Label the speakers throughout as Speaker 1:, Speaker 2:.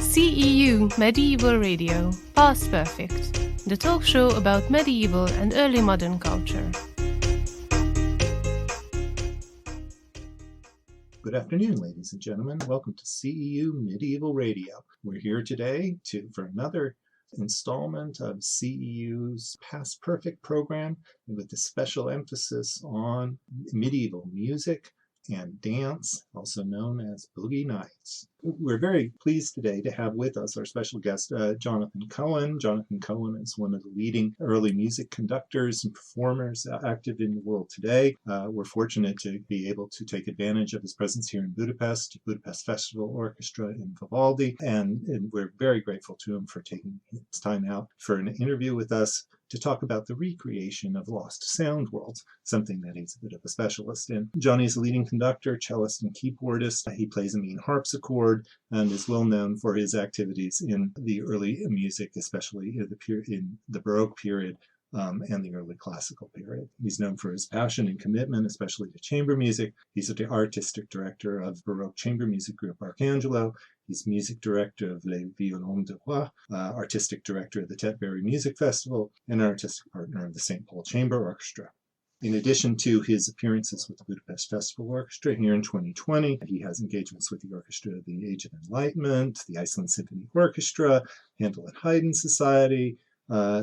Speaker 1: CEU Medieval Radio, Past Perfect, the talk show about medieval and early modern culture.
Speaker 2: Good afternoon, ladies and gentlemen. Welcome to CEU Medieval Radio. We're here today for another installment of CEU's Past Perfect program with a special emphasis on medieval music and dance, also known as boogie nights. We're very pleased today to have with us our special guest, Jonathan Cohen. Jonathan Cohen is one of the leading early music conductors and performers active in the world today. We're fortunate to be able to take advantage of his presence here in Budapest Festival Orchestra in Vivaldi, and we're very grateful to him for taking his time out for an interview with us to talk about the recreation of lost sound worlds, something that he's a bit of a specialist in. Johnny is a leading conductor, cellist, and keyboardist. He plays a mean harpsichord and is well known for his activities in the early music, especially in the Baroque period and the early classical period. He's known for his passion and commitment, especially to chamber music. He's the artistic director of Baroque chamber music group Arcangelo. He's music director of Les Violons de Roi, artistic director of the Tetbury Music Festival, and artistic partner of the St. Paul Chamber Orchestra. In addition to his appearances with the Budapest Festival Orchestra here in 2020, he has engagements with the Orchestra of the Age of Enlightenment, the Iceland Symphony Orchestra, Handel and Haydn Society,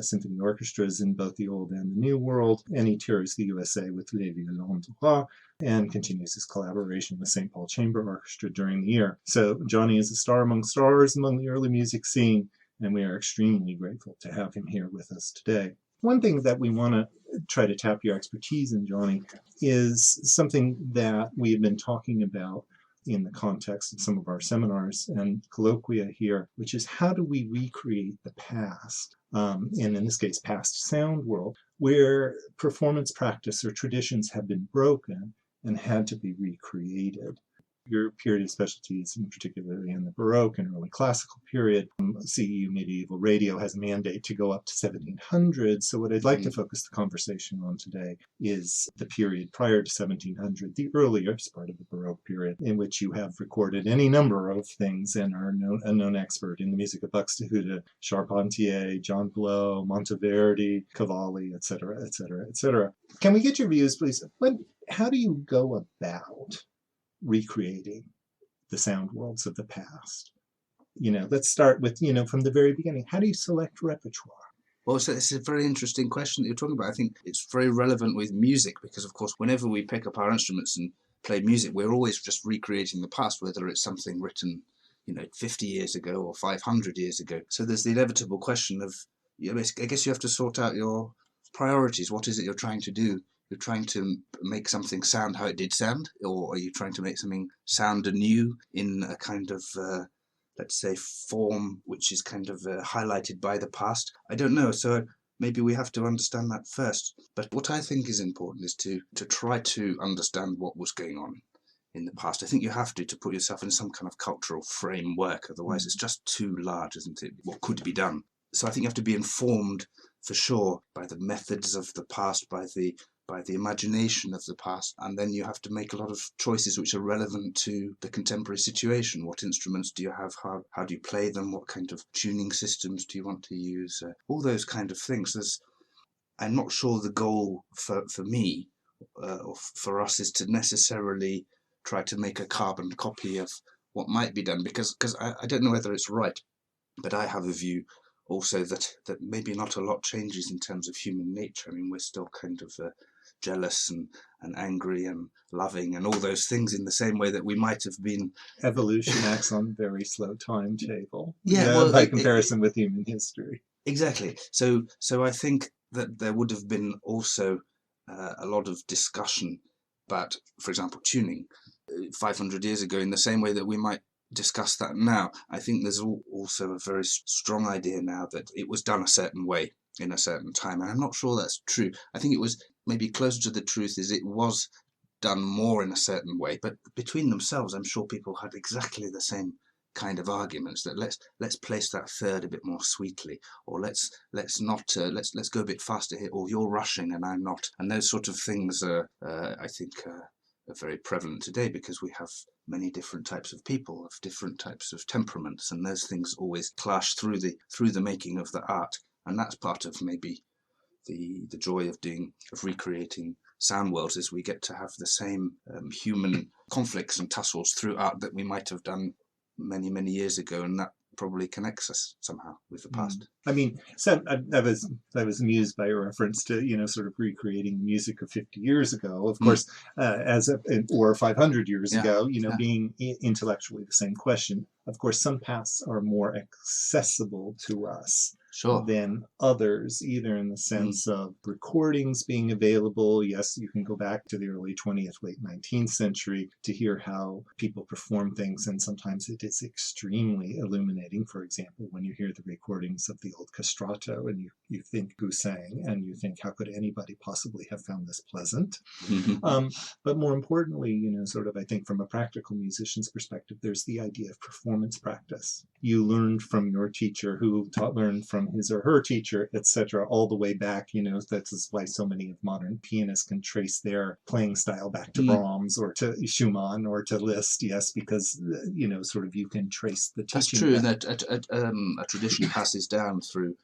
Speaker 2: symphony orchestras in both the Old and the New World, and he tours the USA with Les Violons de Roi, and continues his collaboration with St. Paul Chamber Orchestra during the year. So Johnny is a star among stars among the early music scene, and we are extremely grateful to have him here with us today. One thing that we want to try to tap your expertise in, Johnny, is something that we have been talking about in the context of some of our seminars and colloquia here, which is how do we recreate the past, and in this case, past sound world, where performance practice or traditions have been broken and had to be recreated. Your period of specialties, in particularly in the Baroque and early classical period, CEU Medieval Radio has a mandate to go up to 1700. So what I'd like to focus the conversation on today is the period prior to 1700, the earliest part of the Baroque period, in which you have recorded any number of things and are a known expert in the music of Buxtehude, Charpentier, John Blow, Monteverdi, Cavalli, etc., etc., etc. Can we get your views, please? How do you go about recreating the sound worlds of the past? Let's start with, from the very beginning. How do you select repertoire?
Speaker 3: Well, so it's a very interesting question that you're talking about. I think it's very relevant with music because, of course, whenever we pick up our instruments and play music, we're always just recreating the past, whether it's something written, 50 years ago or 500 years ago. So there's the inevitable question of, I guess you have to sort out your priorities. What is it you're trying to do? You're trying to make something sound how it did sound, or are you trying to make something sound anew in a kind of, let's say, form which is kind of highlighted by the past? I don't know, so maybe we have to understand that first. But what I think is important is to try to understand what was going on in the past. I think you have to put yourself in some kind of cultural framework, otherwise it's just too large, isn't it, what could be done? So I think you have to be informed, for sure, by the methods of the past, by the imagination of the past, and then you have to make a lot of choices which are relevant to the contemporary situation. What instruments do you have? How do you play them? What kind of tuning systems do you want to use? All those kind of things. I'm not sure the goal for me or for us is to necessarily try to make a carbon copy of what might be done, because I don't know whether it's right, but I have a view also that maybe not a lot changes in terms of human nature. I mean, we're still kind of jealous and angry and loving and all those things in the same way that we might have been.
Speaker 2: Evolution acts on a very slow timetable.
Speaker 3: Yeah,
Speaker 2: by comparison with human history.
Speaker 3: Exactly. So I think that there would have been also a lot of discussion about, for example, tuning 500 years ago in the same way that we might discuss that now. I think there's also a very strong idea now that it was done a certain way in a certain time, and I'm not sure that's true. I think it was maybe closer to the truth is it was done more in a certain way, but between themselves I'm sure people had exactly the same kind of arguments that let's place that third a bit more sweetly, or let's go a bit faster here, or you're rushing and I'm not, and those sort of things I think very prevalent today, because we have many different types of people, of different types of temperaments, and those things always clash through the making of the art. And that's part of maybe the joy of recreating sound worlds, is we get to have the same human conflicts and tussles through art that we might have done many, many years ago, and that probably connects us somehow with the past.
Speaker 2: I mean, so I was amused by a reference to, sort of recreating music of 50 years ago, of course, or 500 years ago, being intellectually the same question. Of course, some paths are more accessible to us than others, either in the sense of recordings being available. Yes, you can go back to the early 20th, late 19th century to hear how people perform things, and sometimes it is extremely illuminating. For example, when you hear the recordings of the old castrato and you think who sang, and you think, how could anybody possibly have found this pleasant? But more importantly, sort of, I think from a practical musician's perspective, there's the idea of performance practice. You learned from your teacher, who learned from his or her teacher, etc., all the way back. That's why so many of modern pianists can trace their playing style back to Brahms or to Schumann or to Liszt. Yes, because sort of you can trace the teaching.
Speaker 3: That's true, and that a tradition passes down through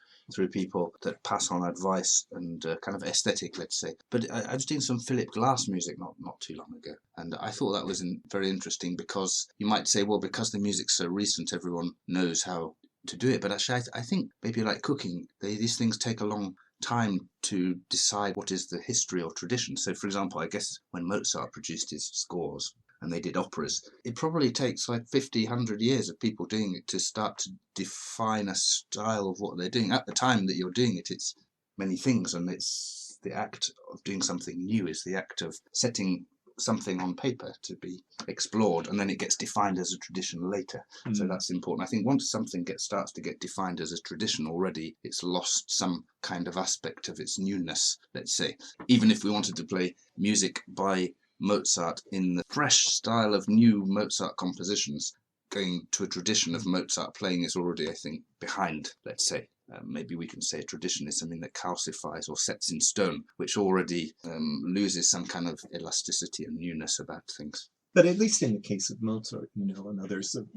Speaker 3: people that pass on advice and kind of aesthetic, let's say. But I was doing some Philip Glass music not too long ago, and I thought that was very interesting, because you might say, well, because the music's so recent, everyone knows how to do it. But actually, I think maybe like cooking, these things take a long time to decide what is the history or tradition. So, for example, I guess when Mozart produced his scores and they did operas, it probably takes like 50, 100 years of people doing it to start to define a style of what they're doing. At the time that you're doing it, it's many things, and it's the act of doing something new is the act of setting something on paper to be explored, and then it gets defined as a tradition later. So that's important. I think once something starts to get defined as a tradition already, it's lost some kind of aspect of its newness, let's say. Even if we wanted to play music by Mozart in the fresh style of new Mozart compositions, going to a tradition of Mozart playing is already, I think, behind, let's say. Maybe we can say a tradition is something that calcifies or sets in stone, which already loses some kind of elasticity and newness about things.
Speaker 2: But at least in the case of Mozart, and others of,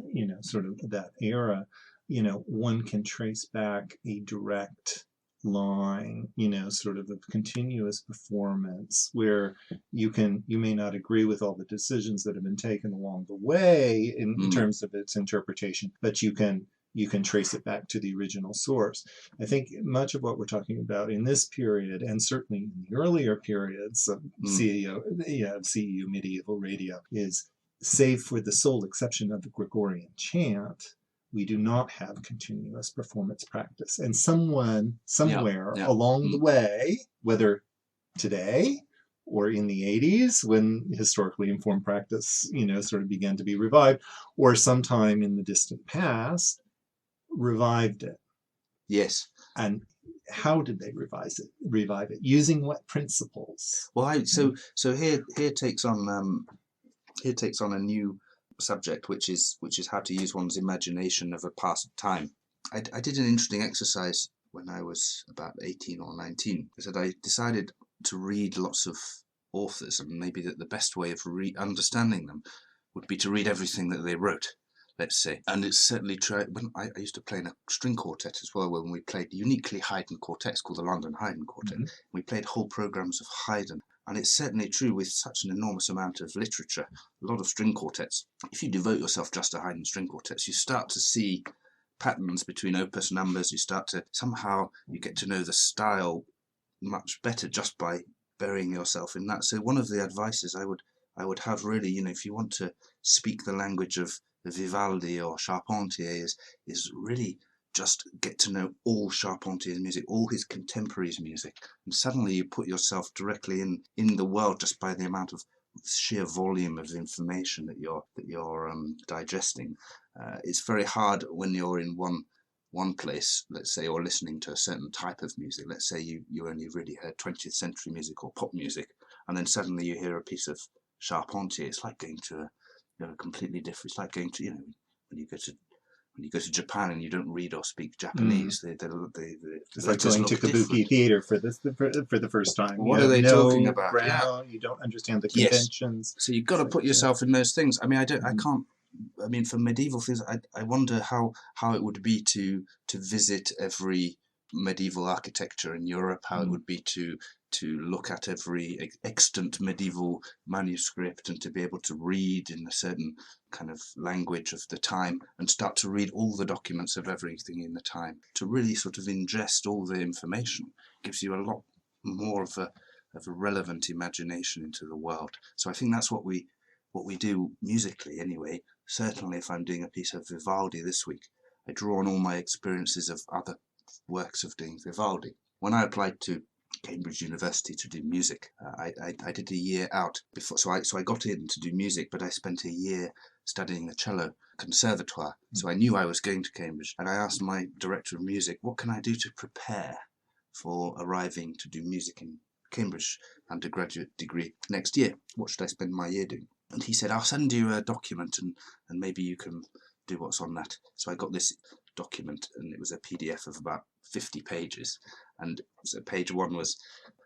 Speaker 2: sort of that era, one can trace back a direct line, sort of a continuous performance where you may not agree with all the decisions that have been taken along the way in terms of its interpretation, but you can trace it back to the original source. I think much of what we're talking about in this period, and certainly in the earlier periods of CEU medieval radio, is, save for the sole exception of the Gregorian chant, we do not have continuous performance practice. And someone, somewhere along the way, whether today or in the 80s, when historically informed practice, sort of began to be revived, or sometime in the distant past, revived it.
Speaker 3: Yes.
Speaker 2: And how did they revive it? Using what principles?
Speaker 3: Well, so here takes on a new subject, which is how to use one's imagination of a past time. I did an interesting exercise when I was about 18 or 19. I said I decided to read lots of authors, and maybe that the best way of understanding them would be to read everything that they wrote, let's say. And it's certainly true. When I used to play in a string quartet as well, when we played uniquely Haydn quartets called the London Haydn Quartet. We played whole programs of Haydn. And it's certainly true with such an enormous amount of literature, a lot of string quartets. If you devote yourself just to Haydn string quartets, you start to see patterns between opus numbers. You start to, somehow, you get to know the style much better just by burying yourself in that. So one of the advices I would have really, if you want to speak the language of Vivaldi or Charpentier, is really just get to know all Charpentier's music, all his contemporaries' music, and suddenly you put yourself directly in the world just by the amount of sheer volume of information that you're digesting. It's very hard when you're in one place, let's say, or listening to a certain type of music. Let's say you only really heard 20th century music or pop music, and then suddenly you hear a piece of Charpentier. It's like going to a completely different. It's like going to when you go to When you go to Japan and you don't read or speak Japanese,
Speaker 2: It's like
Speaker 3: letters
Speaker 2: going to
Speaker 3: look
Speaker 2: kabuki
Speaker 3: different.
Speaker 2: theater for the first time.
Speaker 3: What
Speaker 2: You
Speaker 3: are
Speaker 2: have
Speaker 3: they
Speaker 2: no
Speaker 3: talking about?
Speaker 2: ground, you don't understand the
Speaker 3: Yes.
Speaker 2: conventions.
Speaker 3: So you've got to
Speaker 2: It's
Speaker 3: put
Speaker 2: like,
Speaker 3: yourself in those things. I mean, I
Speaker 2: Mhm.
Speaker 3: can't. I mean, for medieval things, I wonder how it would be to visit every medieval architecture in Europe. How it would be to look at every extant medieval manuscript and to be able to read in a certain kind of language of the time and start to read all the documents of everything in the time, to really sort of ingest all the information. Gives you a lot more of a relevant imagination into the world. So I think that's what we do musically anyway. Certainly if I'm doing a piece of Vivaldi this week, I draw on all my experiences of other works of doing Vivaldi. When I applied to Cambridge University to do music, I did a year out before, so I got in to do music, but I spent a year studying the cello conservatoire. So I knew I was going to Cambridge, and I asked my director of music, what can I do to prepare for arriving to do music in Cambridge undergraduate degree next year? What should I spend my year doing? And he said, I'll send you a document and maybe you can do what's on that. So I got this document and it was a PDF of about 50 pages. And so page 1 was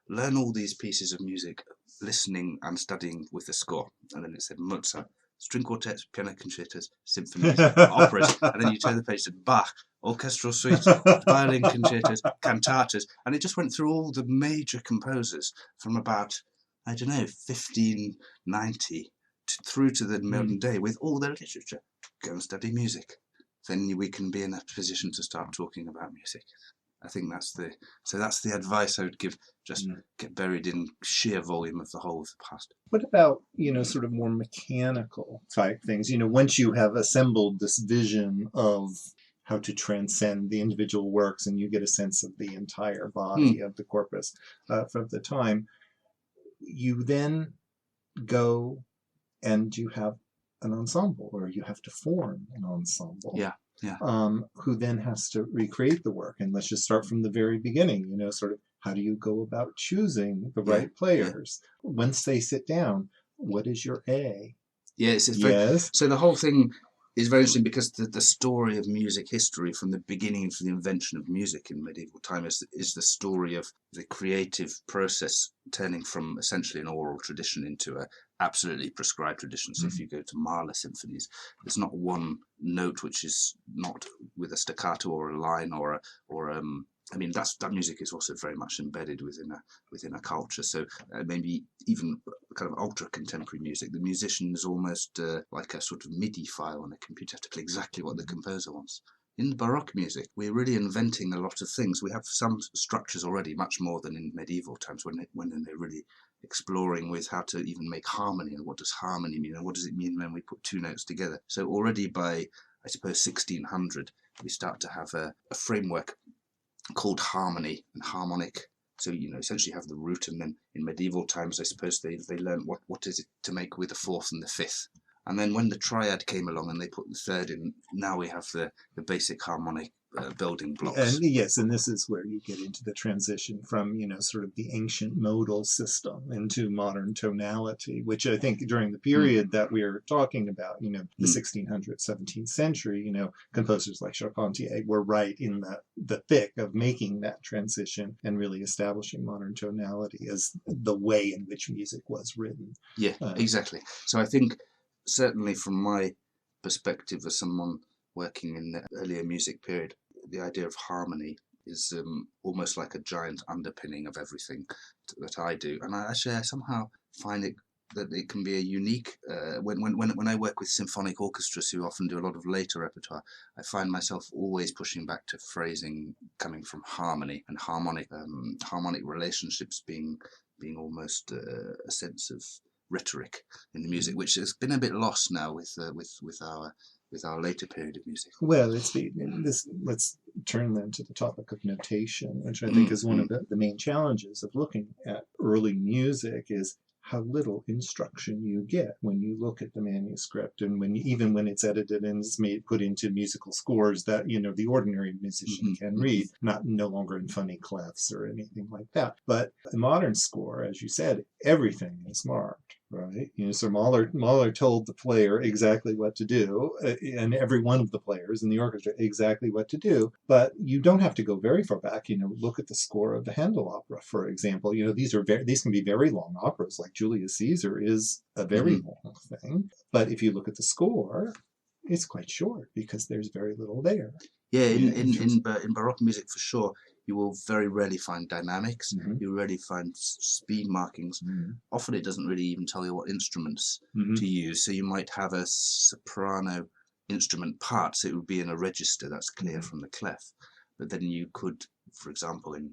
Speaker 3: learn all these pieces of music, listening and studying with the score. And then it said Mozart, string quartets, piano concertos, symphonies, operas. And then you turn the page to Bach, orchestral suites, violin concertos, cantatas. And it just went through all the major composers from about, I don't know, 1590 through to the modern day with all their literature. Go and study music. Then we can be in a position to start talking about music. I think that's the advice I would give. Just get buried in sheer volume of the whole of the past.
Speaker 2: What about, sort of more mechanical type things? Once you have assembled this vision of how to transcend the individual works and you get a sense of the entire body of the corpus from the time, you then go and you have an ensemble, or you have to form an ensemble.
Speaker 3: Yeah.
Speaker 2: Who then has to recreate the work. And let's just start from the very beginning, sort of how do you go about choosing the right players? Once they sit down, what is your A?
Speaker 3: Yes. So the whole thing is very interesting because the story of music history from the beginning to the invention of music in medieval time is the story of the creative process turning from essentially an oral tradition into a absolutely prescribed tradition. So if you go to Mahler symphonies, there's not one note which is not with a staccato or a line or I mean that music is also very much embedded within a culture. So maybe even kind of ultra contemporary music, the musician is almost like a sort of MIDI file on a computer to play exactly what the composer wants. In Baroque music, we're really inventing a lot of things. We have some structures already, much more than in medieval times when they're really exploring with how to even make harmony and what does harmony mean and what does it mean when we put two notes together. So already by, I suppose, 1600, we start to have a framework called harmony and harmonic. So, essentially have the root, and then in medieval times, I suppose they learned what is it to make with the fourth and the fifth. And then when the triad came along and they put the third in, now we have the basic harmonic building blocks.
Speaker 2: And yes, and this is where you get into the transition from, sort of the ancient modal system into modern tonality, which I think during the period that we're talking about, the 1600s, 17th century, composers like Charpentier were right in the thick of making that transition and really establishing modern tonality as the way in which music was written.
Speaker 3: Yeah, exactly. So I think certainly from my perspective as someone working in the earlier music period, the idea of harmony is almost like a giant underpinning of everything that I do. And I somehow find it that it can be a unique, when I work with symphonic orchestras who often do a lot of later repertoire, I find myself always pushing back to phrasing coming from harmony and harmonic relationships being almost a sense of rhetoric in the music, which has been a bit lost now with our later period of music.
Speaker 2: Well, let's turn then to the topic of notation, which I think is one of the main challenges of looking at early music, is how little instruction you get when you look at the manuscript, and even when it's edited and it's put into musical scores that the ordinary musician can read, no longer in funny clefs or anything like that. But a modern score, as you said, everything is marked. right? So Mahler told the player exactly what to do, and every one of the players in the orchestra exactly what to do. But you don't have to go very far back. Look at the score of the Handel opera, for example. These can be very long operas, like Julius Caesar is a very long thing. But if you look at the score, it's quite short because there's very little there.
Speaker 3: Yeah, in Baroque music, for sure, you will very rarely find dynamics. You rarely find speed markings. Often it doesn't really even tell you what instruments to use. So you might have a soprano instrument part, so it would be in a register that's clear from the clef. But then you could, for example, in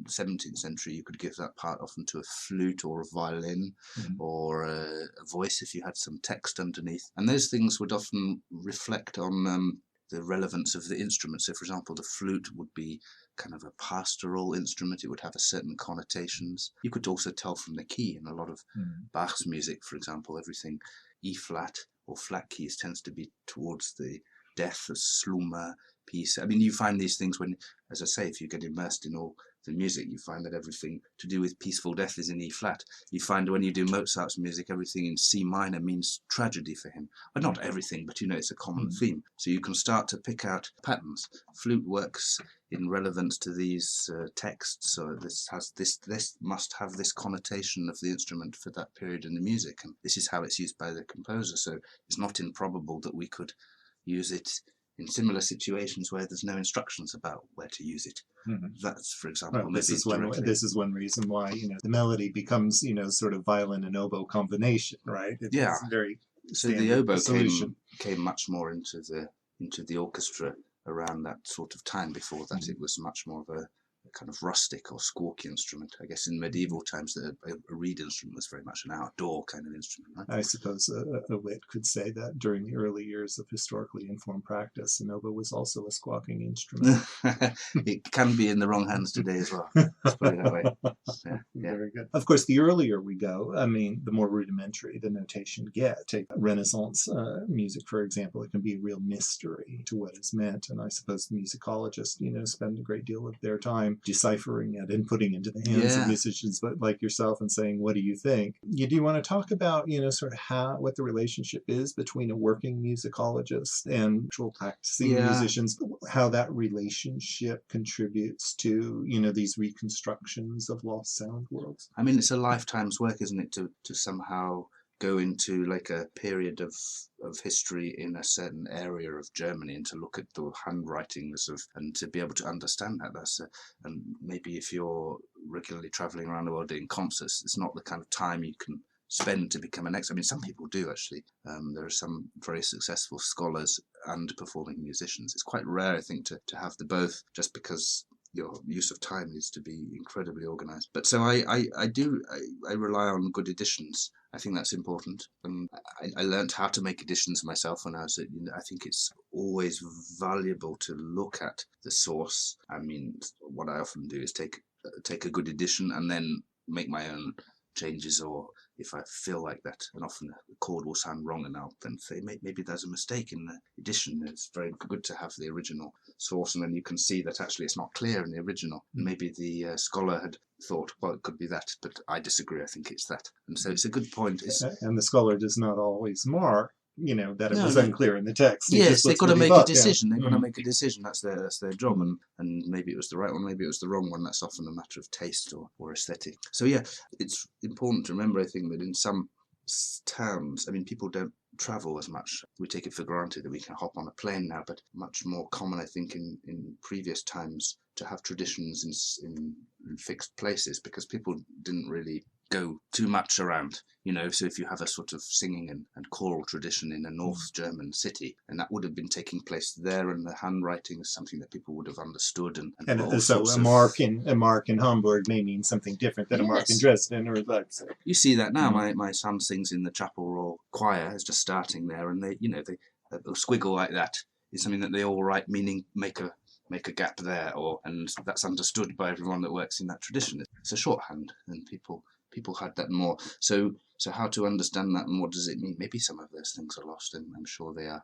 Speaker 3: the 17th century, you could give that part often to a flute or a violin or a voice if you had some text underneath. And those things would often reflect on the relevance of the instrument. So, for example, the flute would be kind of a pastoral instrument. It would have a certain connotations. You could also tell from the key. In a lot of Bach's music, for example, everything E-flat or flat keys tends to be towards the death, the slumber piece. I mean, you find these things when, as I say, if you get immersed in all the music, you find that everything to do with peaceful death is in E-flat. You find when you do Mozart's music, everything in C minor means tragedy for him. Well, not everything, but it's a common theme. So you can start to pick out patterns. Flute works in relevance to these texts. So this must have this connotation of the instrument for that period in the music, and this is how it's used by the composer. So it's not improbable that we could use it in similar situations where there's no instructions about where to use it. That's, for example,
Speaker 2: well, this is one reason why the melody becomes sort of violin and oboe combination, right? It's very
Speaker 3: so the oboe came much more into the orchestra around that sort of time. Before that, it was much more of a kind of rustic or squawky instrument. I guess in medieval times, a reed instrument was very much an outdoor kind of instrument, right?
Speaker 2: I suppose a wit could say that during the early years of historically informed practice, an oboe was also a squawking instrument.
Speaker 3: It can be in the wrong hands today as well. Let's put it that way. Yeah.
Speaker 2: Very good. Of course, the earlier we go, the more rudimentary the notation gets. Take Renaissance music, for example. It can be a real mystery to what is meant, and I suppose the musicologists, spend a great deal of their time deciphering it and putting into the hands of musicians like yourself and saying, what do you think? Do you want to talk about, sort of what the relationship is between a working musicologist and actual practicing musicians, how that relationship contributes to, these reconstructions of lost sound worlds?
Speaker 3: I mean, it's a lifetime's work, isn't it, to somehow go into like a period of history in a certain area of Germany and to look at the handwritings and to be able to understand that. And maybe if you're regularly traveling around the world doing concerts, it's not the kind of time you can spend to become an expert. I mean, some people do actually. There are some very successful scholars and performing musicians. It's quite rare, I think, to have the both, just because your use of time needs to be incredibly organized. But so I rely on good editions. I think that's important. I learned how to make editions myself when I was at I think it's always valuable to look at the source. I mean, what I often do is take a good edition and then make my own changes, or if I feel like that, and often the chord will sound wrong, and I'll then say maybe there's a mistake in the edition. It's very good to have the original source, and then you can see that actually it's not clear in the original. Maybe the scholar had thought, well, it could be that, but I disagree. I think it's that. And so it's a good point.
Speaker 2: And the scholar does not always mark that it was unclear in the text.
Speaker 3: Yes, they've got to make a decision. They've got to make a decision. That's their job. And maybe it was the right one, maybe it was the wrong one. That's often a matter of taste or aesthetic. So it's important to remember, I think, that in some towns, I mean, people don't travel as much. We take it for granted that we can hop on a plane now, but much more common, I think, in previous times to have traditions in fixed places, because people didn't really go too much around, so if you have a sort of singing and choral tradition in a North German city, and that would have been taking place there, and the handwriting is something that people would have understood. And
Speaker 2: so a mark in Hamburg may mean something different than a mark in Dresden or Leipzig.
Speaker 3: You see that now. My son sings in the Chapel Royal Choir, is just starting there, and they a squiggle like that is something that they all write, meaning make a gap there, and that's understood by everyone that works in that tradition. It's a shorthand, and people had that more. So how to understand that, and what does it mean? Maybe some of those things are lost, and I'm sure they are.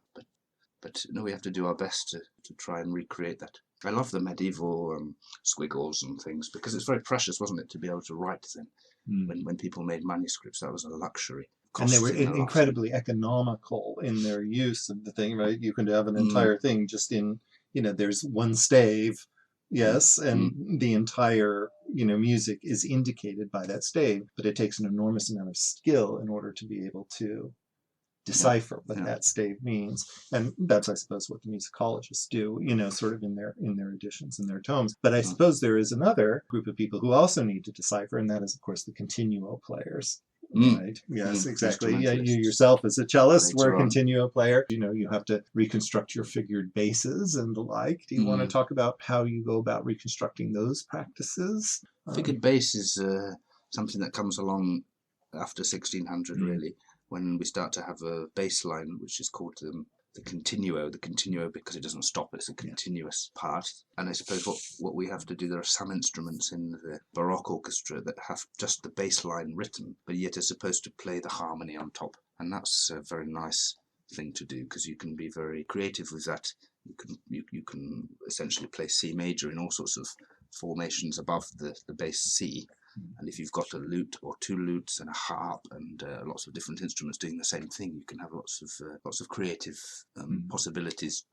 Speaker 3: But no, we have to do our best to try and recreate that. I love the medieval squiggles and things, because it's very precious, wasn't it, to be able to write then. When people made manuscripts, that was a luxury.
Speaker 2: And they were incredibly economical in their use of the thing, right? You can have an entire thing just in, there's one stave, yes, and the entire, music is indicated by that stave, but it takes an enormous amount of skill in order to be able to decipher what that stave means. And that's, I suppose, what the musicologists do, sort of in their editions and their tomes. But I suppose there is another group of people who also need to decipher, and that is, of course, the continuo players. Right. Yes, exactly. Yeah, you yourself as a cellist were a continuo player. You have to reconstruct your figured basses and the like. Do you want to talk about how you go about reconstructing those practices?
Speaker 3: Figured bass is something that comes along after 1600, really, when we start to have a bass line, which is called the continuo because it doesn't stop, it's a continuous part. And I suppose what we have to do, there are some instruments in the Baroque orchestra that have just the bass line written, but yet are supposed to play the harmony on top. And that's a very nice thing to do, because you can be very creative with that. You can essentially play C major in all sorts of formations above the bass C. And if you've got a lute or two lutes and a harp and lots of different instruments doing the same thing, you can have lots of creative possibilities.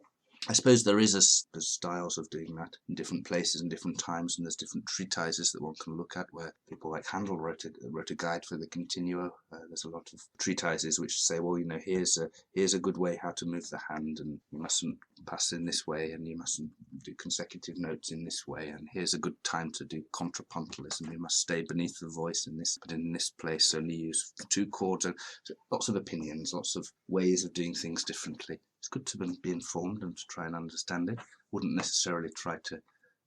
Speaker 3: I suppose there is there's styles of doing that in different places and different times, and there's different treatises that one can look at, where people like Handel wrote a guide for the continuo. There's a lot of treatises which say, well, here's a good way how to move the hand, and you mustn't pass in this way, and you mustn't do consecutive notes in this way, and here's a good time to do contrapuntalism. You must stay beneath the voice in this, but in this place only use 2 chords. And so lots of opinions, lots of ways of doing things differently. It's good to be informed and to try and understand it. Wouldn't necessarily try to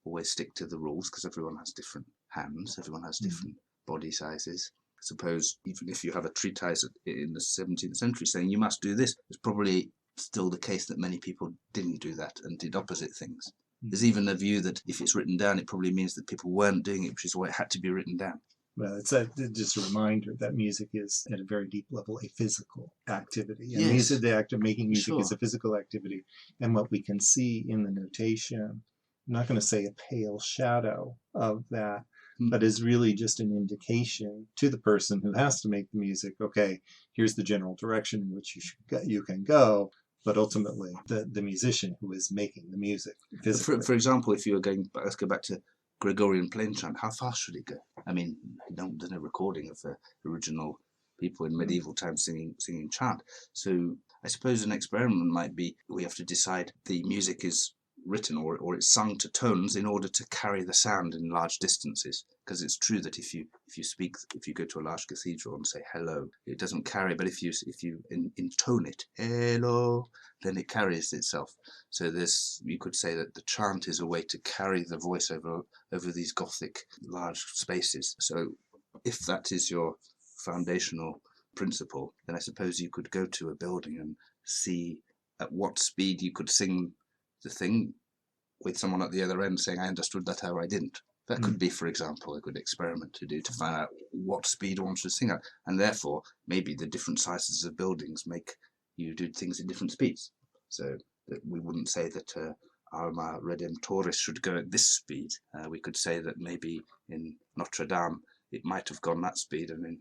Speaker 3: always stick to the rules, because everyone has different hands, everyone has different body sizes. I suppose even if you have a treatise in the 17th century saying you must do this, it's probably still the case that many people didn't do that and did opposite things. There's even a view that if it's written down, it probably means that people weren't doing it, which is why it had to be written down.
Speaker 2: Well, it's just a reminder that music is, at a very deep level, a physical activity. And music, the act of making music is a physical activity. And what we can see in the notation, I'm not going to say a pale shadow of that, but is really just an indication to the person who has to make the music, okay, here's the general direction in which you can go. But ultimately, the musician who is making the music.
Speaker 3: For example, if you were let's go back to Gregorian plain chant, how fast should it go? I mean, there's no recording of the original people in medieval times singing chant. So I suppose an experiment might be, we have to decide the music is written or it's sung to tones in order to carry the sound in large distances. Because it's true that if you go to a large cathedral and say hello, it doesn't carry. But if you intone it, hello, then it carries itself. So you could say that the chant is a way to carry the voice over these Gothic large spaces. So if that is your foundational principle, then I suppose you could go to a building and see at what speed you could sing the thing with someone at the other end saying, I understood that, or I didn't. That could be, for example, a good experiment to do, to find out what speed one should sing at. And therefore, maybe the different sizes of buildings make you do things at different speeds. So that we wouldn't say that Alma Redemptoris should go at this speed. We could say that maybe in Notre Dame, it might have gone that speed. And then,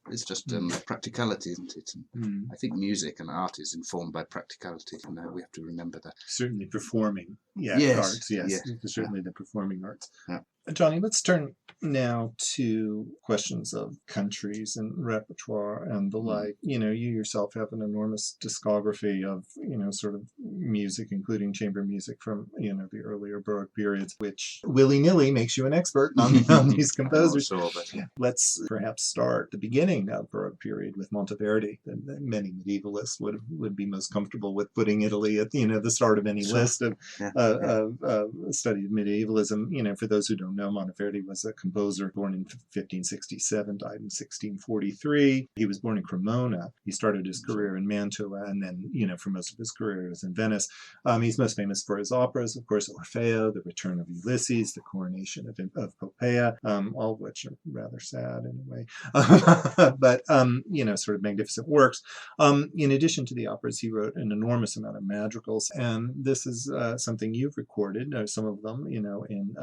Speaker 3: it's just practicality, isn't it? And I think music and art is informed by practicality, and we have to remember that.
Speaker 2: Certainly performing arts, certainly the performing arts.
Speaker 3: Yeah.
Speaker 2: Johnny, let's turn now to questions of countries and repertoire and the like. You yourself have an enormous discography of, sort of music, including chamber music from, the earlier Baroque periods, which willy-nilly makes you an expert on these composers. Let's perhaps start the beginning of Baroque period with Monteverdi. Many medievalists would be most comfortable with putting Italy at, the start of any list of study of medievalism. For those who don't know, Monteverdi was a composer born in 1567, died in 1643. He was born in Cremona. He started his career in Mantua, and then, for most of his career, he was in Venice. He's most famous for his operas, of course, Orfeo, The Return of Ulysses, The Coronation of Poppaea, all of which are rather sad in a way, but, sort of magnificent works. In addition to the operas, he wrote an enormous amount of madrigals, and this is something you've recorded, some of them, in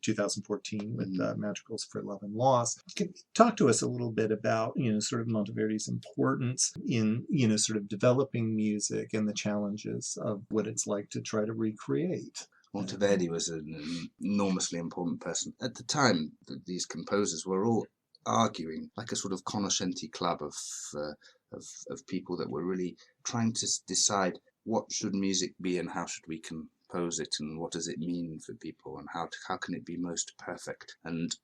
Speaker 2: 2014 with Madrigals for Love and Loss. Can you talk to us a little bit about, sort of Monteverdi's importance in, sort of developing music and the challenges of what it's like to try to recreate?
Speaker 3: Monteverdi was an enormously important person. At the time, these composers were all arguing like a sort of conoscenti club of people that were really trying to decide what should music be and how should we compose it and what does it mean for people and how can it be most perfect. And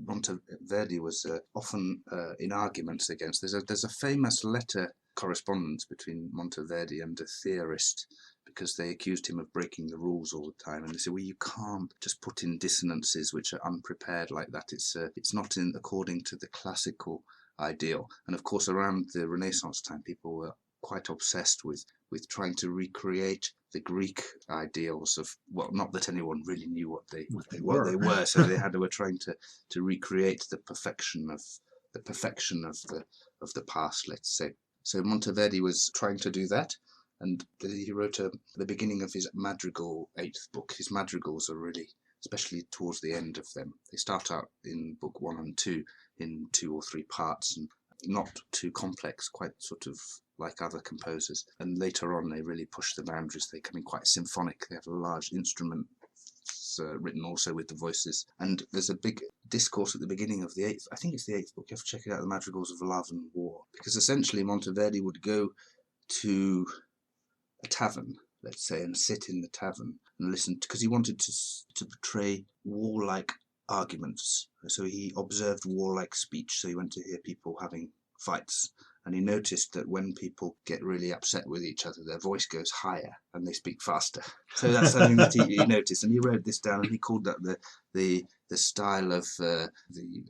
Speaker 3: Monteverdi was often in arguments against. There's a famous letter correspondence between Monteverdi and a theorist, because they accused him of breaking the rules all the time, and they said, well, you can't just put in dissonances which are unprepared like that. It's not according to the classical ideal. And of course, around the Renaissance time, people were quite obsessed with trying to recreate the Greek ideals of, well, not that anyone really knew what they were, so they were trying to recreate the perfection of the past, let's say. So Monteverdi was trying to do that, and he wrote the beginning of his madrigal 8th book. His madrigals are really, especially towards the end of them, they start out in book 1 and 2 in 2 or 3 parts, and not too complex, quite sort of like other composers. And later on, they really push the boundaries. They come in quite symphonic. They have a large instrument written also with the voices. And there's a big discourse at the beginning of the 8th, I think it's the 8th book, you have to check it out, The Madrigals of Love and War. Because essentially Monteverdi would go to a tavern, let's say, and sit in the tavern and listen, because he wanted to portray warlike arguments. So he observed warlike speech, so he went to hear people having fights. And he noticed that when people get really upset with each other, their voice goes higher and they speak faster. So that's something that he noticed. And he wrote this down, and he called that the style of the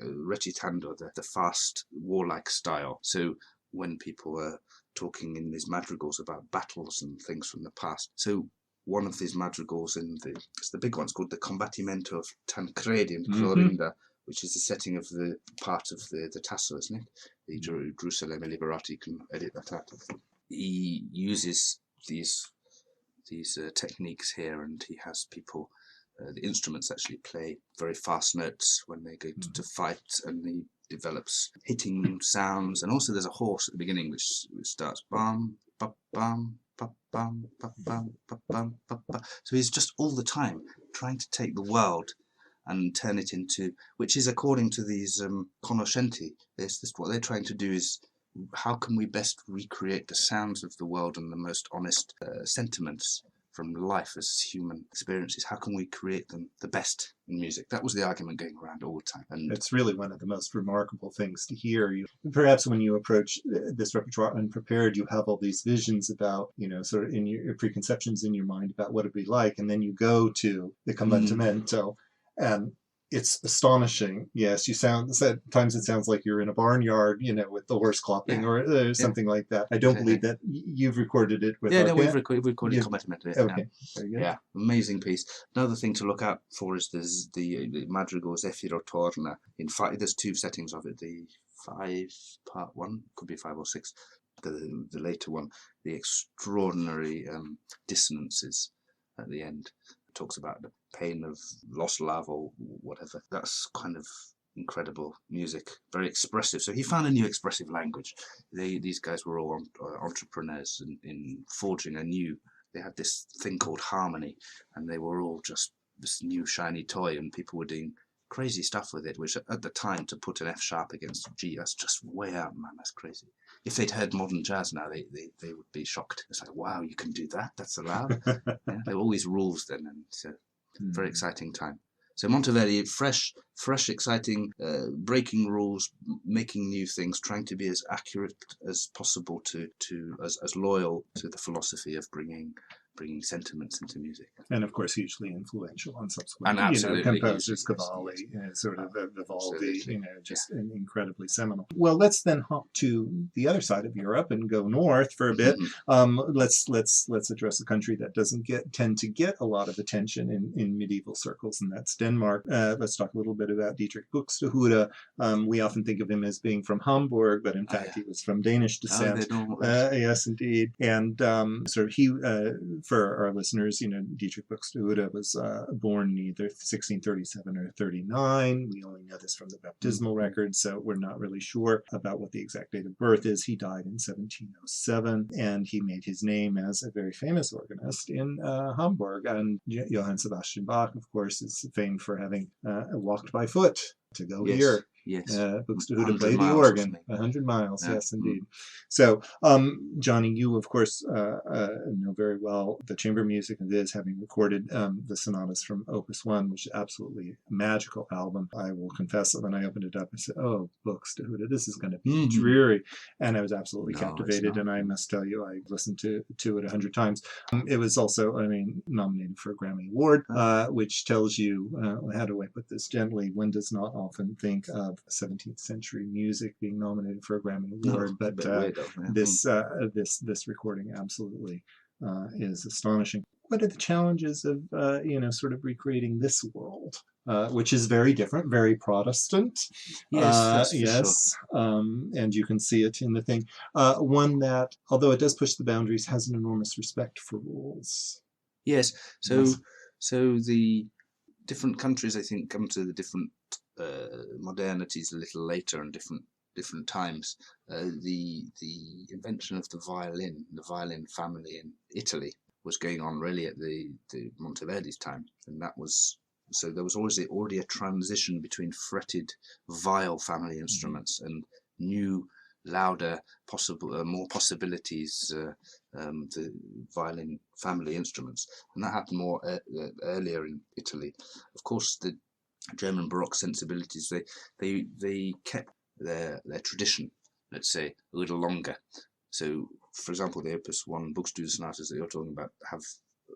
Speaker 3: recitando, the fast warlike style. So when people were talking in these madrigals about battles and things from the past. So one of these madrigals it's the big one's called the Combattimento of Tancredi and Clorinda, which is the setting of the part of the Tasso, isn't it? The Jerusalem Liberati, you can edit that out. He uses these techniques here, and he has people, the instruments actually play very fast notes when they go to fight, and he develops hitting sounds. And also there's a horse at the beginning which starts bum, ba, bum, ba, bum, ba, bum, ba, bum, ba, ba. So he's just all the time trying to take the world and turn it into, which is according to these conoscenti. What they're trying to do is, how can we best recreate the sounds of the world and the most honest sentiments from life as human experiences? How can we create them the best in music? That was the argument going around all the time. And
Speaker 2: it's really one of the most remarkable things to hear. Perhaps when you approach this repertoire unprepared, you have all these visions about, sort of in your preconceptions in your mind about what it'd be like, and then you go to the Combattimento, and it's astonishing. Yes, at times it sounds like you're in a barnyard, with the horse clopping or something like that. I don't believe that you've recorded it with.
Speaker 3: We've recorded Combattimento.
Speaker 2: Okay.
Speaker 3: Yeah, amazing piece. Another thing to look out for is the madrigal Zefiro Torna. In fact, there's 2 settings of it. The 5-part one, could be 5 or 6. The later one, the extraordinary dissonances at the end. Talks about the pain of lost love or whatever. That's kind of incredible music, very expressive. So he found a new expressive language. These guys were all entrepreneurs in forging they had this thing called harmony, and they were all just this new shiny toy, and people were doing crazy stuff with it, which at the time, to put an F sharp against a G, that's just way out, man, that's crazy. If they'd heard modern jazz now, they would be shocked. It's like, wow, you can do that? That's allowed? There were all these rules then, and it's a very exciting time. So Monteverdi, fresh, exciting, breaking rules, making new things, trying to be as accurate as possible as loyal to the philosophy of bringing bringing sentiments into music.
Speaker 2: And of course, hugely influential on subsequent,
Speaker 3: And absolutely
Speaker 2: composers,
Speaker 3: hugely,
Speaker 2: Cavalli,
Speaker 3: yes.
Speaker 2: sort of Vivaldi,
Speaker 3: Absolutely.
Speaker 2: Just incredibly seminal. Well, let's then hop to the other side of Europe and go north for a bit. Let's address a country that doesn't tend to get a lot of attention in medieval circles, and that's Denmark. Let's talk a little bit about Dietrich Buxtehude. We often think of him as being from Hamburg, but in fact he was from Danish descent. Yes, indeed. And for our listeners, Dietrich Buxtehude was born either 1637 or 39. We only know this from the baptismal record, so we're not really sure about what the exact date of birth is. He died in 1707, and he made his name as a very famous organist in Hamburg. And Johann Sebastian Bach, of course, is famed for having walked by foot to go here.
Speaker 3: Yes.
Speaker 2: Buxtehude played the organ, 100 miles, yes, indeed. So, Johnny, you, of course, know very well the chamber music of his, having recorded the sonatas from Opus 1, which is absolutely a magical album. I will confess that when I opened it up, I said, oh, Buxtehude, this is going to be dreary. And I was absolutely captivated, and I must tell you, I listened to it 100 times. It was also, nominated for a Grammy Award, which tells you, how do I put this gently, one does not often think of 17th century music being nominated for a Grammy Award, but this recording absolutely is astonishing. What are the challenges of sort of recreating this world, which is very different, very Protestant?
Speaker 3: Yes,
Speaker 2: yes, sure. And you can see it in the thing. One that, although it does push the boundaries, has an enormous respect for rules.
Speaker 3: Yes. So the different countries, I think, come to the different modernities a little later and different times. The invention of the violin family in Italy was going on really at the Monteverdi's time, and that was so there was already a transition between fretted viol family instruments and new, louder, more possibilities, the violin family instruments, and that happened more earlier in Italy. Of course, the German Baroque sensibilities, they kept their tradition, let's say, a little longer. So, for example, the Opus 1 Buxtehude sonatas that you're talking about have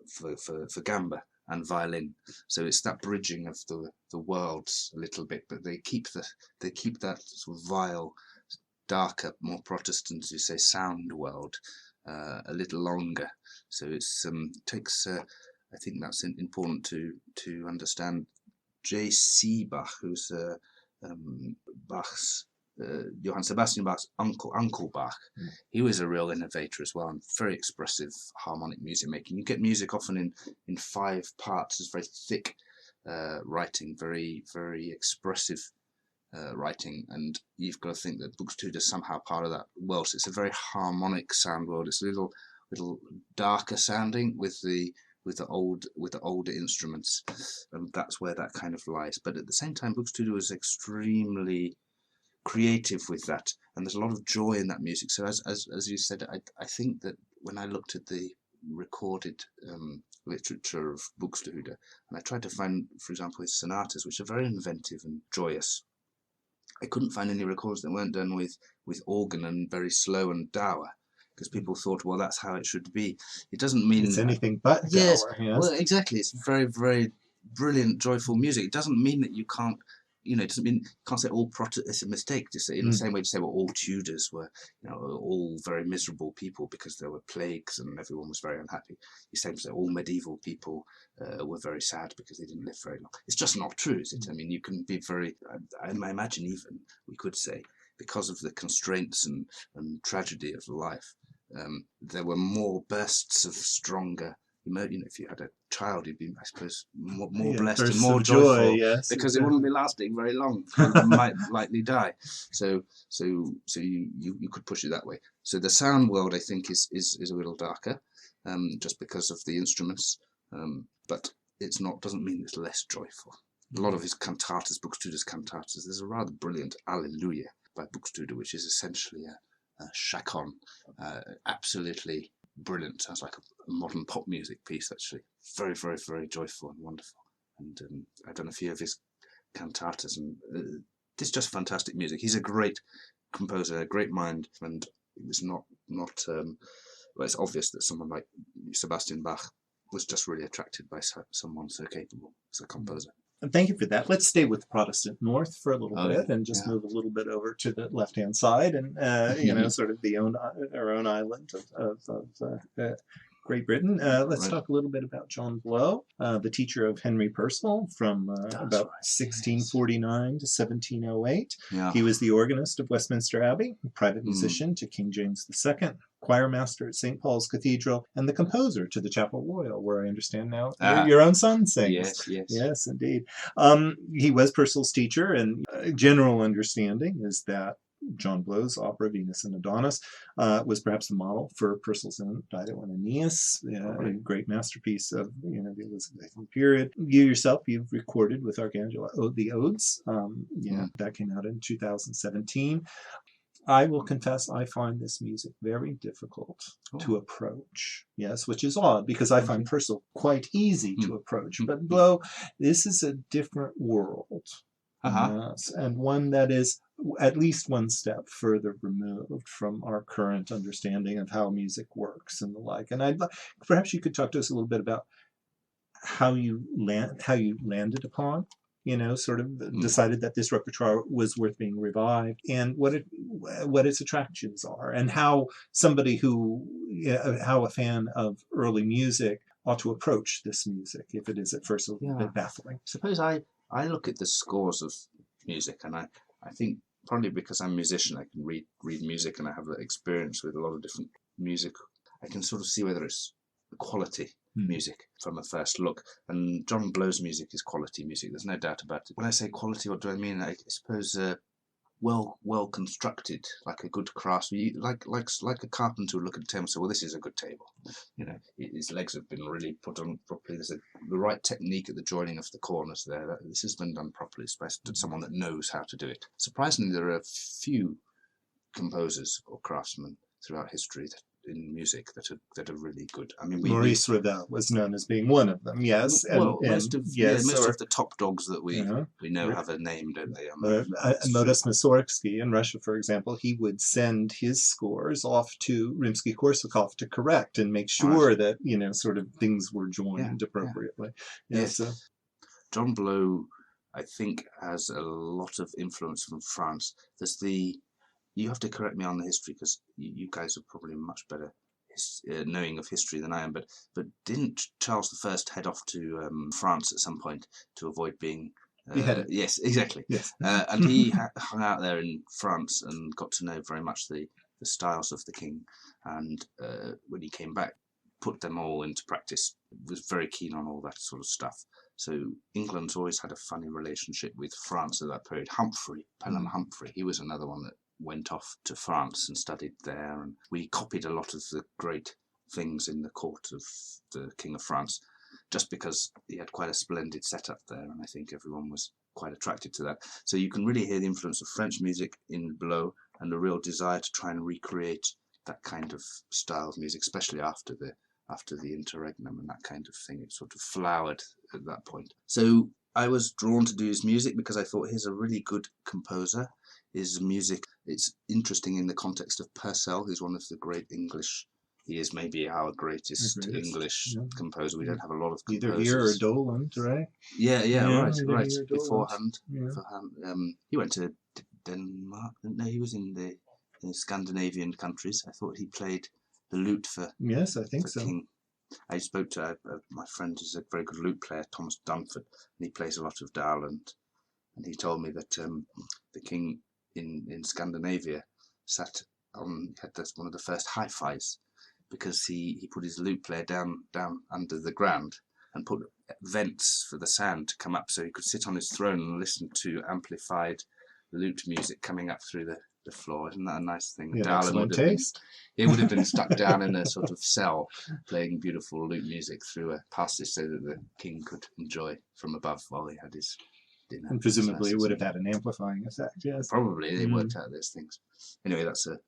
Speaker 3: for gamba and violin. So it's that bridging of the worlds a little bit, but they keep that sort of vile, darker, more Protestant, as you say, sound world a little longer. So it's takes. I think that's important to understand. J.C. Bach, who's Bach's Johann Sebastian Bach's uncle Bach. He was a real innovator as well, and very expressive harmonic music making. You get music often in 5 parts. It's very thick writing, very very expressive writing, and you've got to think that Buxtehude is somehow part of that world. So it's a very harmonic sound world. It's a little darker sounding with the older instruments, and that's where that kind of lies. But at the same time, Buxtehude was extremely creative with that, and there's a lot of joy in that music. So as you said, I think that when I looked at the recorded literature of Buxtehude, and I tried to find, for example, his sonatas, which are very inventive and joyous, I couldn't find any records that weren't done with organ and very slow and dour. Because people thought, well, that's how it should be. It doesn't mean
Speaker 2: it's anything but dour.
Speaker 3: Yes, well, exactly. It's very, very brilliant, joyful music. It doesn't mean that you can't, it doesn't mean you can't say all it's a mistake to say in the same way to say, well, all Tudors were, all very miserable people because there were plagues and everyone was very unhappy. You say all medieval people were very sad because they didn't live very long. It's just not true, is it? I mean, you can be very. I imagine even we could say, because of the constraints and tragedy of life, there were more bursts of stronger. If you had a child, you'd be, I suppose, more blessed and more joyful,
Speaker 2: yes,
Speaker 3: because it wouldn't be lasting very long. You might likely die. So you could push it that way. So the sound world, I think, is a little darker, just because of the instruments. But doesn't mean it's less joyful. A lot of his cantatas, Buxtehude's cantatas, there's a rather brilliant Alleluia by Buxtehude, which is essentially a chaconne, absolutely brilliant. Sounds like a modern pop music piece, actually. Very, very, very joyful and wonderful. And I've done a few of his cantatas, and it's just fantastic music. He's a great composer, a great mind, and it was not well, it's obvious that someone like Sebastian Bach was just really attracted by someone so capable as a composer.
Speaker 2: And thank you for that. Let's stay with the Protestant North for a little bit and just
Speaker 3: yeah.
Speaker 2: move a little bit over to the left-hand side and, sort of our own island of Great Britain. Let's talk a little bit about John Blow, the teacher of Henry Purcell from about 1649 to 1708.
Speaker 3: Yeah.
Speaker 2: He was the organist of Westminster Abbey, a private musician to King James II, choir master at St. Paul's Cathedral, and the composer to the Chapel Royal, where I understand now your own son sings. Yes, indeed. He was Purcell's teacher, and general understanding is that John Blow's opera Venus and Adonis was perhaps the model for Purcell's own Dido and Aeneas, a great masterpiece of the Elizabethan period. You yourself, you've recorded with Arcangelo the Odes. That came out in 2017. I will confess I find this music very difficult to approach. Yes, which is odd because I find Purcell quite easy to approach. But Blow, this is a different world. Yes, and one that is at least one step further removed from our current understanding of how music works and the like. And perhaps you could talk to us a little bit about how you landed upon, sort of decided that this repertoire was worth being revived, and what its attractions are, and how somebody how a fan of early music ought to approach this music if it is at first a little bit baffling.
Speaker 3: Suppose I look at the scores of music, and I think probably because I'm a musician, I can read music, and I have experience with a lot of different music. I can sort of see whether it's quality music from a first look. And John Blow's music is quality music. There's no doubt about it. When I say quality, what do I mean? I suppose well constructed, like a good craftsman, like a carpenter would look at a table and say, well, this is a good table. His legs have been really put on properly. There's the right technique at the joining of the corners there. This has been done properly, especially to someone that knows how to do it. Surprisingly, there are a few composers or craftsmen throughout history in music that are really good. I mean,
Speaker 2: Maurice Ravel was known as being one of them. Yes,
Speaker 3: most of the top dogs that we know have a name, don't they?
Speaker 2: Modest Mussorgsky in Russia, for example, he would send his scores off to Rimsky-Korsakov to correct and make sure that sort of things were joined appropriately.
Speaker 3: Yes. John Blow, I think, has a lot of influence from France. You have to correct me on the history because you guys are probably much better knowing of history than I am. But didn't Charles I head off to France at some point to avoid being
Speaker 2: beheaded?
Speaker 3: Yes, exactly.
Speaker 2: Yes.
Speaker 3: And he hung out there in France and got to know very much the styles of the king. And when he came back, put them all into practice. Was very keen on all that sort of stuff. So England's always had a funny relationship with France at that period. Pelham Humphrey, he was another one that went off to France and studied there, and we copied a lot of the great things in the court of the King of France just because he had quite a splendid setup there, and I think everyone was quite attracted to that. So you can really hear the influence of French music in Blow and a real desire to try and recreate that kind of style of music, especially after the interregnum and that kind of thing. It sort of flowered at that point. So I was drawn to do his music because I thought he's a really good composer. His music, it's interesting in the context of Purcell, who's one of the great English. He is maybe our greatest English composer. We don't have a lot of composers.
Speaker 2: Either here or Doland, right?
Speaker 3: Right. Beforehand. He went to Denmark. No, he was in the Scandinavian countries. I thought he played the lute for.
Speaker 2: Yes, I think so.
Speaker 3: King. I spoke to my friend who's a very good lute player, Thomas Dunford, and he plays a lot of Dowland. And he told me that the king in Scandinavia had one of the first hi-fis because he put his lute player down under the ground and put vents for the sound to come up so he could sit on his throne and listen to amplified lute music coming up through the floor. Isn't that a nice thing?
Speaker 2: Excellent taste.
Speaker 3: He would have been stuck down in a sort of cell playing beautiful lute music through a passage so that the king could enjoy from above while he had his dinner.
Speaker 2: And presumably it would have had an amplifying effect, yes.
Speaker 3: Probably, they worked out those things. Anyway, that's a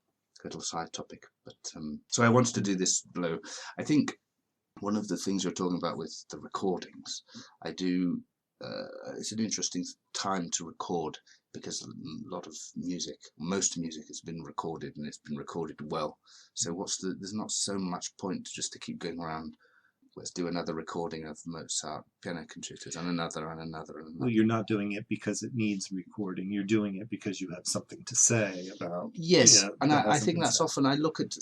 Speaker 3: little side topic. But so I wanted to do this Blow. I think one of the things you're talking about with the recordings, I do it's an interesting time to record, because a lot of music, most music has been recorded, and it's been recorded well. So there's not so much point just to keep going around. Let's do another recording of Mozart piano concertos and another and another and another.
Speaker 2: Well, you're not doing it because it needs recording. You're doing it because you have something to say about.
Speaker 3: Yes, and I think that's often, I look at,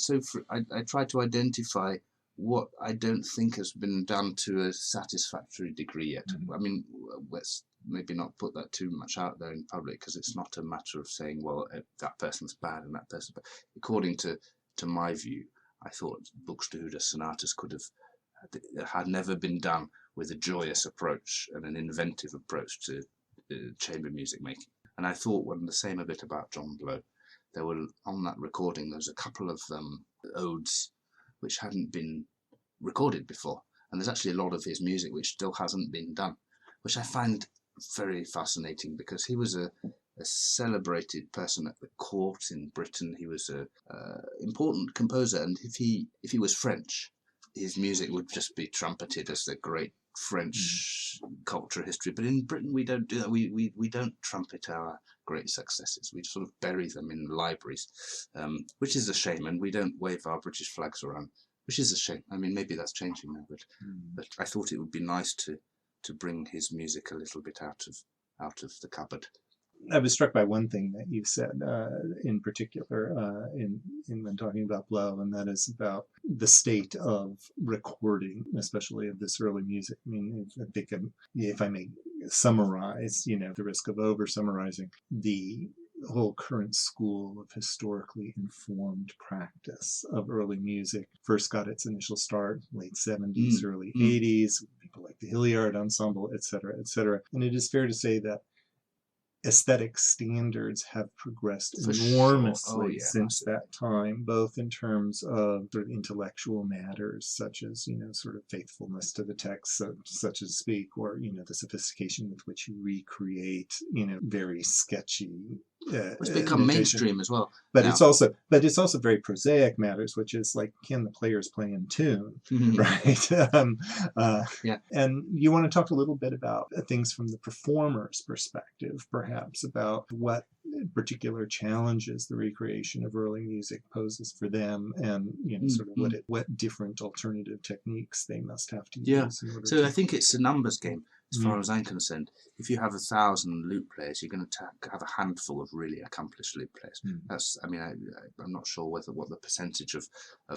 Speaker 3: I try to identify what I don't think has been done to a satisfactory degree yet. I mean, let's maybe not put that too much out there in public, because it's not a matter of saying, well, that person's bad and that person's bad. According to my view, I thought Buxtehude sonatas had never been done with a joyous approach and an inventive approach to chamber music making. And I thought the same a bit about John Blow. There were, on that recording, there was a couple of odes which hadn't been recorded before. And there's actually a lot of his music which still hasn't been done, which I find very fascinating, because he was a celebrated person at the court in Britain. He was an important composer, and if he was French, his music would just be trumpeted as the great French culture history. But in Britain, we don't do that. We don't trumpet our great successes. We sort of bury them in libraries, which is a shame. And we don't wave our British flags around, which is a shame. I mean, maybe that's changing now, but I thought it would be nice to bring his music a little bit out of the cupboard.
Speaker 2: I was struck by one thing that you said in particular in when talking about Blow, and that is about the state of recording, especially of this early music. I mean, I think if I may summarize, the risk of over summarizing, the whole current school of historically informed practice of early music first got its initial start late 70s, early 80s, people like the Hilliard Ensemble, et cetera, et cetera. And it is fair to say that aesthetic standards have progressed enormously since that time, both in terms of sort of intellectual matters, such as, sort of faithfulness to the text, such as speak, or, the sophistication with which you recreate, very sketchy.
Speaker 3: It's become mainstream as well.
Speaker 2: But it's also very prosaic matters, which is like, can the players play in tune, right? And you want to talk a little bit about things from the performer's perspective, perhaps, about what particular challenges the recreation of early music poses for them, and sort of what different alternative techniques they must have to use.
Speaker 3: So I think it's a numbers game. As far as I'm concerned, if you have 1,000 lute players, you're going to have a handful of really accomplished lute players. That's, I mean, I'm not sure what the percentage of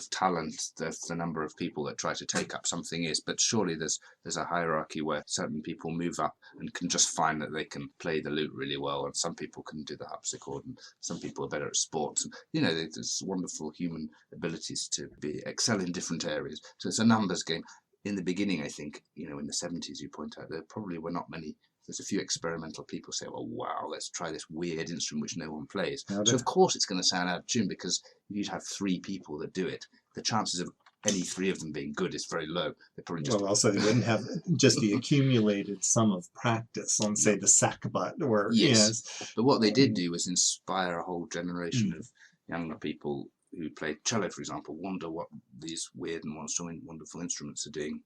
Speaker 3: talent, the number of people that try to take up something is, but surely there's a hierarchy where certain people move up and can just find that they can play the lute really well, and some people can do the harpsichord, and some people are better at sports. And, there's wonderful human abilities to excel in different areas. So it's a numbers game. In the beginning, I think, in the 70s, you point out, there probably were not many. There's a few experimental people say, well, wow, let's try this weird instrument which no one plays. So, of course, it's going to sound out of tune, because if you'd have 3 people that do it, the chances of any 3 of them being good is very low. They're probably just...
Speaker 2: Well, also, they wouldn't have just the accumulated sum of practice on, say, the sackbut. Or,
Speaker 3: yes. But what they did do was inspire a whole generation of younger people who played cello, for example, wonder what these weird and wonderful instruments are doing,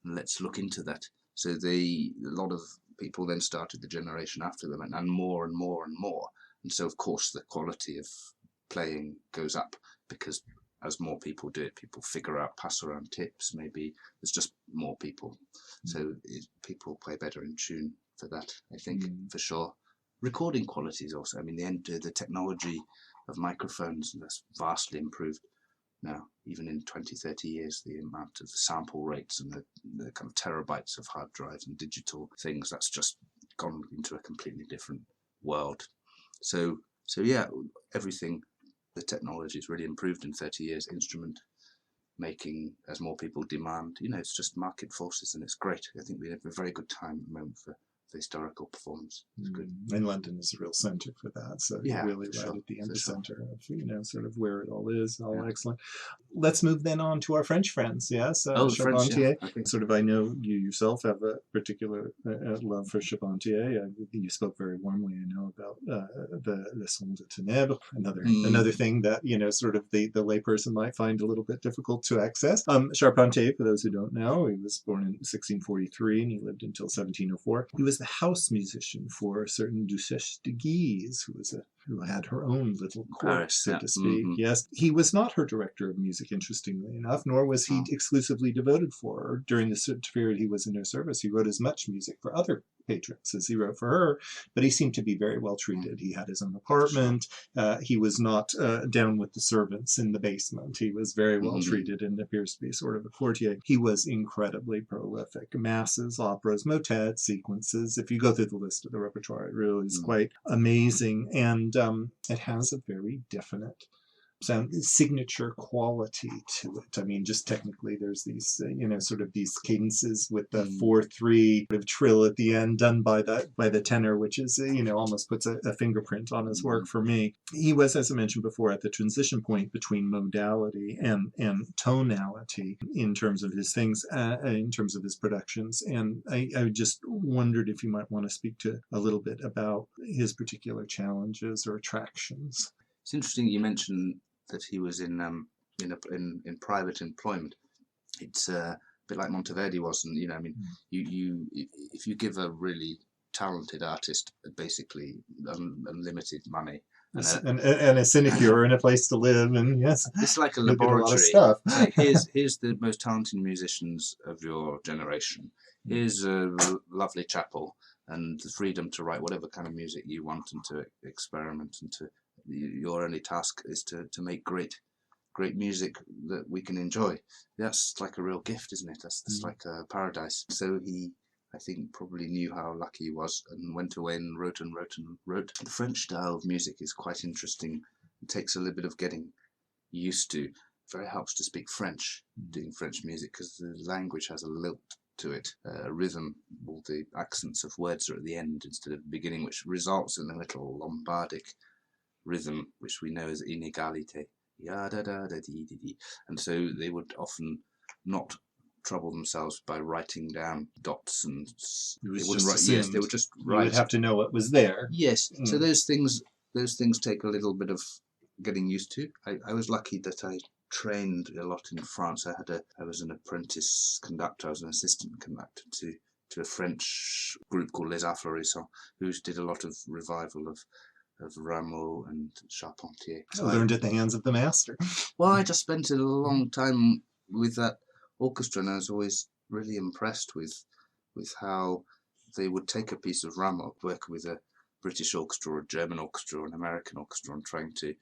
Speaker 3: and let's look into that. So a lot of people then started the generation after them, and more and more and more. And so, of course, the quality of playing goes up, because as more people do it, people figure out, pass around tips, maybe there's just more people. So people play better in tune for that, I think, for sure. Recording quality is also, I mean, the technology of microphones, that's vastly improved now. Even in 20-30 years, the amount of sample rates and the kind of terabytes of hard drives and digital things, that's just gone into a completely different world. So yeah, everything, the technology has really improved in 30 years. Instrument making, as more people demand, it's just market forces, and it's great. I think we have a very good time at the moment for historical performance. It's good.
Speaker 2: And London is a real centre for that, so you're really right at the epicenter of sort of where it all is, all excellent. let's move then on to our French friends. Yes,
Speaker 3: The French,
Speaker 2: Charpentier.
Speaker 3: yeah. Okay.
Speaker 2: Sort of, I know you yourself have a particular love for Charpentier. You spoke very warmly, I know, about the Son de Ténèbres, another thing that, sort of the layperson might find a little bit difficult to access. Charpentier, for those who don't know, he was born in 1643 and he lived until 1704. He was the house musician for a certain Duchesse de Guise, who had her own little court, so to speak. Mm-hmm. Yes, he was not her director of music, interestingly enough, nor was he exclusively devoted for her. During the period he was in her service, he wrote as much music for other patrons as he wrote for her, but he seemed to be very well treated. He had his own apartment. He was not down with the servants in the basement. He was very well treated and appears to be sort of a courtier. He was incredibly prolific. Masses, operas, motets, sequences. If you go through the list of the repertoire, it really is quite amazing. And it has a very definite signature quality to it. I mean, just technically, there's these, sort of these cadences with the 4/3 sort of trill at the end, done by the tenor, which is, almost puts a fingerprint on his work for me. He was, as I mentioned before, at the transition point between modality and tonality in terms of his things, in terms of his productions. And I just wondered if you might want to speak to a little bit about his particular challenges or attractions.
Speaker 3: It's interesting you mentioned that he was in private employment. It's a bit like Monteverdi was, and you if you give a really talented artist basically unlimited money and
Speaker 2: a sinecure and a place to live, and yes,
Speaker 3: it's like a laboratory.
Speaker 2: A lot of stuff.
Speaker 3: Like, here's the most talented musicians of your generation. Here's a lovely chapel and the freedom to write whatever kind of music you want and to experiment and to. Your only task is to make great music that we can enjoy. That's like a real gift, isn't it? That's like a paradise. So he, I think, probably knew how lucky he was and went away and wrote and wrote and wrote. The French style of music is quite interesting. It takes a little bit of getting used to. It very helps to speak French, doing French music, because the language has a lilt to it, a rhythm. All the accents of words are at the end instead of the beginning, which results in a little Lombardic rhythm, which we know as inégalité, and so they would often not trouble themselves by writing down dots and they wouldn't write. Yes, they would just write.
Speaker 2: You would have to know what was there.
Speaker 3: Yes, so those things take a little bit of getting used to. I was lucky that I trained a lot in France. I was an apprentice conductor. I was an assistant conductor to a French group called Les Affleurissants, who did a lot of revival of Rameau and Charpentier.
Speaker 2: So I learned at the hands of the master.
Speaker 3: Well, I just spent a long time with that orchestra, and I was always really impressed with how they would take a piece of Rameau, work with a British orchestra or a German orchestra or an American orchestra, and trying to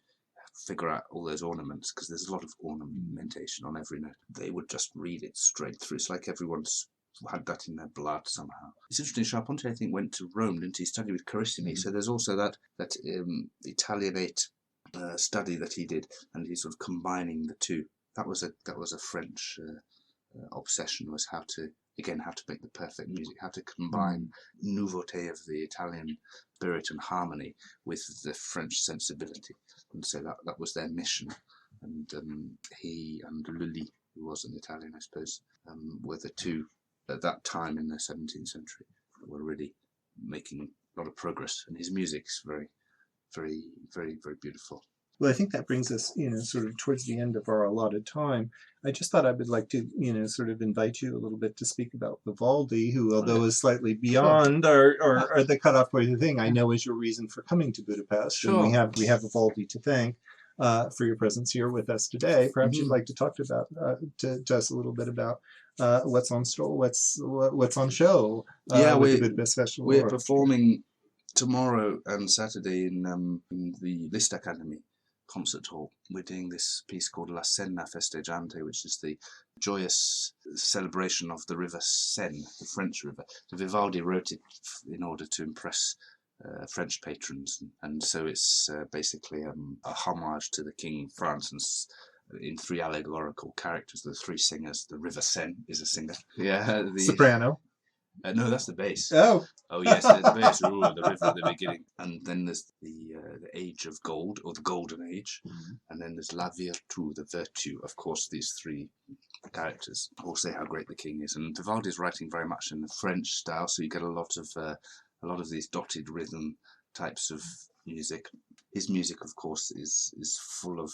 Speaker 3: figure out all those ornaments, because there's a lot of ornamentation on every note. They would just read it straight through. It's like everyone's had that in their blood somehow. It's interesting, Charpentier, I think, went to Rome, didn't he? Studied with Carissimi, so there's also that Italianate study that he did, and he's sort of combining the two. That was a French obsession, was how to make the perfect music, how to combine nouveauté of the Italian spirit and harmony with the French sensibility, and so that was their mission. And he and Lully, who was an Italian, I suppose, were the two at that time in the 17th century were really making a lot of progress, and his music's very, very, very, very beautiful.
Speaker 2: Well, I think that brings us, sort of towards the end of our allotted time. I just thought I would like to, sort of invite you a little bit to speak about Vivaldi, who, although is slightly beyond or the cutoff point of the thing, I know is your reason for coming to Budapest.
Speaker 3: Sure.
Speaker 2: And we have Vivaldi to thank for your presence here with us today. Perhaps you'd like to talk to us a little bit about what's on what's on show. With the Budapest Festival.
Speaker 3: We're performing tomorrow and Saturday in the Liszt Academy concert hall. We're doing this piece called La Senna Festeggiante, which is the joyous celebration of the river Seine, the French river. So Vivaldi wrote it in order to impress French patrons, and so it's basically a homage to the King of France, and in three allegorical characters, the three singers. The river Seine is a singer.
Speaker 2: Soprano.
Speaker 3: No, that's the bass.
Speaker 2: Oh,
Speaker 3: Oh yes, there's the bass. Ooh, the riff at the beginning, and then there's the Age of Gold, or the Golden Age, and then there's La Virtù, the virtue. Of course, these three characters all say how great the king is, and Vivaldi is writing very much in the French style, so you get a lot of these dotted rhythm types of music. His music, of course, is full of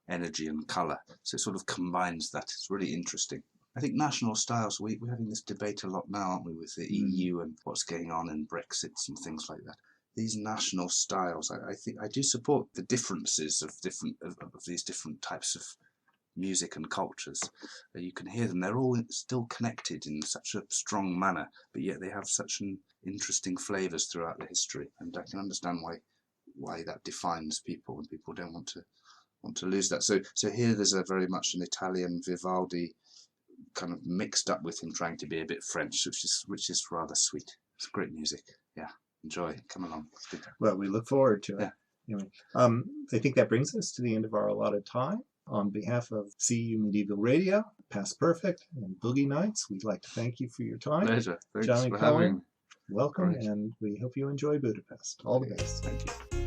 Speaker 3: energy and colour, so it sort of combines that. It's really interesting. I think national styles, we're having this debate a lot now, aren't we, with the EU and what's going on and Brexits and things like that. These national styles, I think I do support the differences of these different types of music and cultures. You can hear them, they're all still connected in such a strong manner, but yet they have such an interesting flavours throughout the history, and I can understand why that defines people, and people don't want to lose that. So here there's a very much an Italian Vivaldi kind of mixed up with him trying to be a bit French, which is rather sweet. It's great music. Yeah, enjoy. Come along. It's good.
Speaker 2: Well, we look forward to it.
Speaker 3: Yeah.
Speaker 2: Anyway, I think that brings us to the end of our allotted time. On behalf of CEU Medieval Radio, Past Perfect, and Boogie Nights, we'd like to thank you for your time.
Speaker 3: Pleasure. Thanks
Speaker 2: Johnny
Speaker 3: for
Speaker 2: Cohen,
Speaker 3: having me.
Speaker 2: welcome,
Speaker 3: Great.
Speaker 2: and we hope you enjoy Budapest. All the best.
Speaker 3: Thank you.